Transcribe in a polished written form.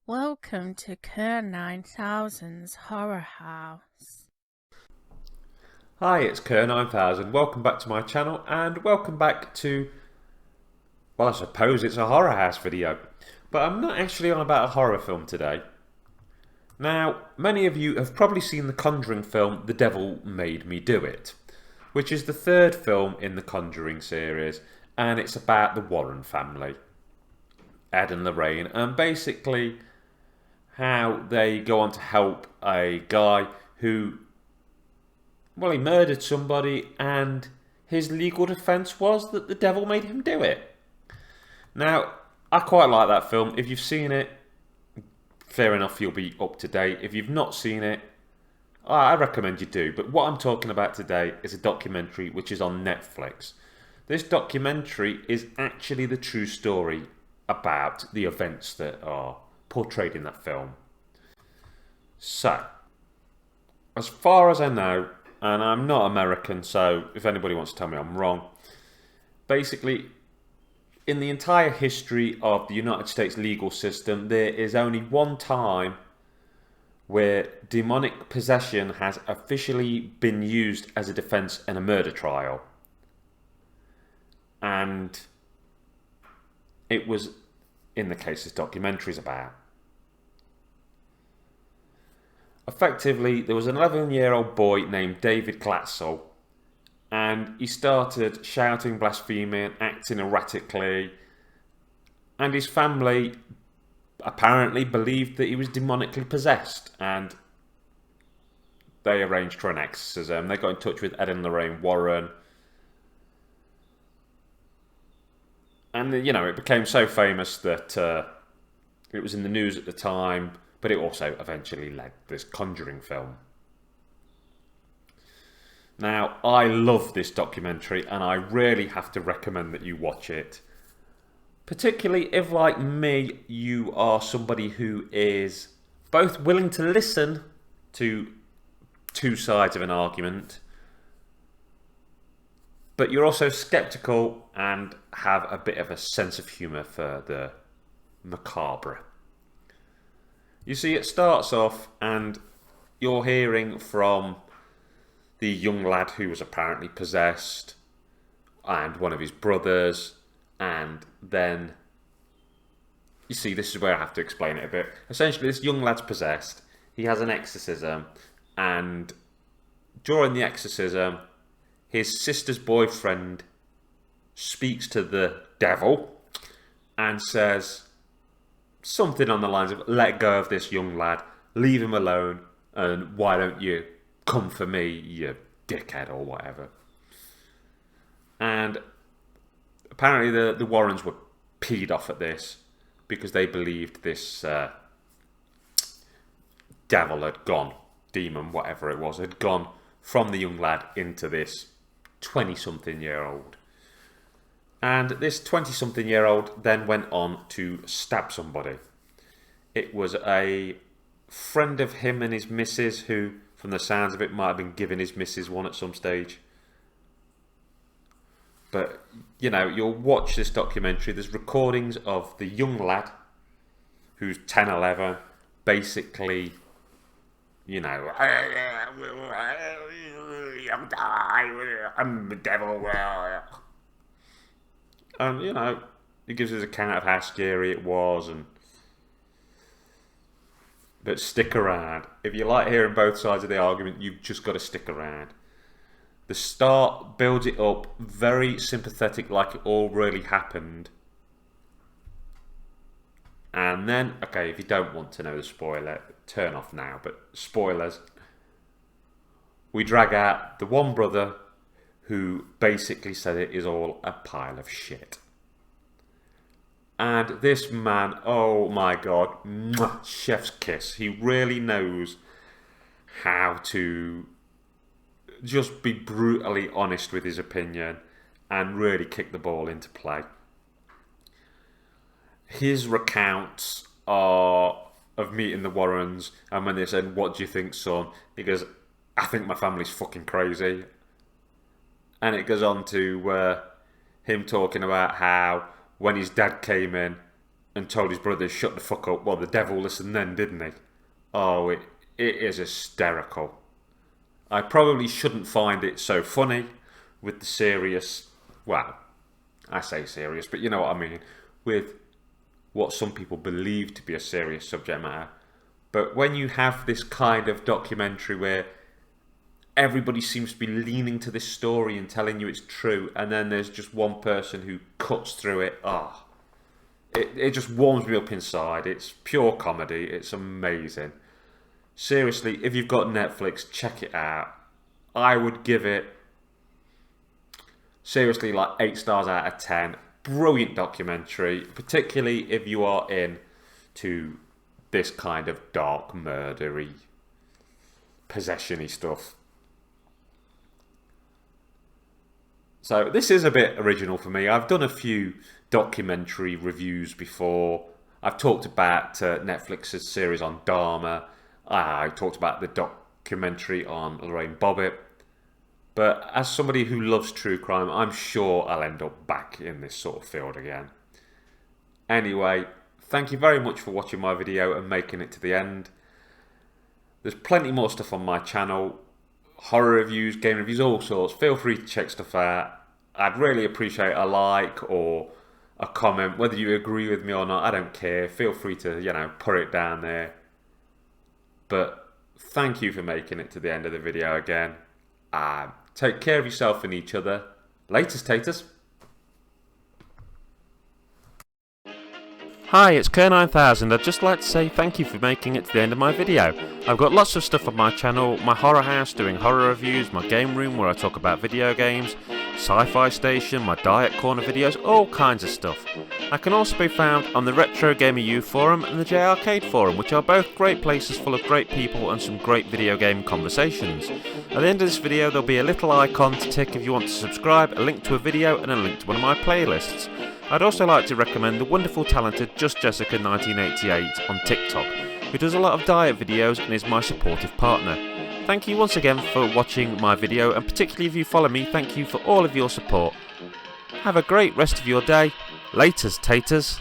Welcome to KERR9000'S Horror House. Hi, it's KERR9000. Welcome back to my channel and welcome back to, well, I suppose it's a horror house video. But I'm not actually on about a horror film today. Now, many of you have probably seen the Conjuring film The Devil Made Me Do It, which is the third film in the Conjuring series, and it's about the Warren family, Ed and Lorraine, and basically how they go on to help a guy who, well, he murdered somebody and his legal defence was that the devil made him do it. Now, I quite like that film. If you've seen it, fair enough, you'll be up to date. If you've not seen it, I recommend you do. But what I'm talking about today is a documentary which is on Netflix. This documentary is actually the true story about the events that are portrayed in that film. So, as far as I know, and I'm not American, so if anybody wants to tell me I'm wrong, basically, in the entire history of the United States legal system, there is only one time where demonic possession has officially been used as a defense in a murder trial. And it was in the case this documentary is about. Effectively, there was an 11-year-old boy named David Glatzel, and he started shouting, blaspheming, acting erratically, and his family apparently believed that he was demonically possessed, and they arranged for an exorcism. They got in touch with Ed and Lorraine Warren, and it became so famous that it was in the news at the time, but it also eventually led this Conjuring film. Now, I love this documentary and I really have to recommend that you watch it. Particularly if, like me, you are somebody who is both willing to listen to two sides of an argument, but you're also sceptical and have a bit of a sense of humour for the macabre. You see, it starts off and you're hearing from the young lad who was apparently possessed and one of his brothers, and then you see, this is where I have to explain it a bit. Essentially, this young lad's possessed, he has an exorcism, and during the exorcism his sister's boyfriend speaks to the devil and says something on the lines of, let go of this young lad, leave him alone, and why don't you come for me, you dickhead, or whatever. And apparently the Warrens were peed off at this because they believed this devil had gone, demon, whatever it was, had gone from the young lad into this 20-something-year-old. And this 20-something-year-old then went on to stab somebody. It was a friend of him and his missus who, from the sounds of it, might have been giving his missus one at some stage. But, you'll watch this documentary. There's recordings of the young lad, who's 10, 11, basically, I'm the devil. And, he gives his account of how scary it was. But stick around. If you like hearing both sides of the argument, you've just got to stick around. The start builds it up, very sympathetic, like it all really happened. And then, okay, if you don't want to know the spoiler, turn off now. But spoilers. We drag out the one brother who basically said it is all a pile of shit. And this man, oh my god, mwah, chef's kiss. He really knows how to just be brutally honest with his opinion and really kick the ball into play. His recounts are of meeting the Warrens, and when they said, what do you think, son? He goes, I think my family's fucking crazy. And it goes on to him talking about how when his dad came in, and told his brother shut the fuck up. Well, the devil listened then, didn't he? Oh, it is hysterical. I probably shouldn't find it so funny with the serious, well, I say serious, but you know what I mean, with what some people believe to be a serious subject matter. But when you have this kind of documentary where everybody seems to be leaning to this story and telling you it's true, and then there's just one person who cuts through it, it just warms me up inside. It's pure comedy. It's amazing. Seriously, if you've got Netflix, check it out. I would give it, seriously, like 8 stars out of 10. Brilliant documentary, particularly if you are into this kind of dark, murdery, possession-y stuff. So this is a bit original for me. I've done a few documentary reviews before. I've talked about Netflix's series on Dharma. I talked about the documentary on Lorraine Bobbitt. But as somebody who loves true crime, I'm sure I'll end up back in this sort of field again. Anyway, thank you very much for watching my video and making it to the end. There's plenty more stuff on my channel. Horror reviews, game reviews, all sorts. Feel free to check stuff out. I'd really appreciate a like or a comment. Whether you agree with me or not, I don't care. Feel free to, put it down there. But thank you for making it to the end of the video again. Take care of yourself and each other. Latest taters. Hi, it's KERR9000'S. I'd just like to say thank you for making it to the end of my video. I've got lots of stuff on my channel, my horror house doing horror reviews, my game room where I talk about video games, sci-fi station, my diet corner videos, all kinds of stuff. I can also be found on the Retro Gamer U forum and the J Arcade forum, which are both great places full of great people and some great video game conversations. At the end of this video there'll be a little icon to tick if you want to subscribe, a link to a video and a link to one of my playlists. I'd also like to recommend the wonderful talented Just Jessica 1988 on TikTok, who does a lot of diet videos and is my supportive partner. Thank you once again for watching my video, and particularly if you follow me, thank you for all of your support. Have a great rest of your day. Laters, taters.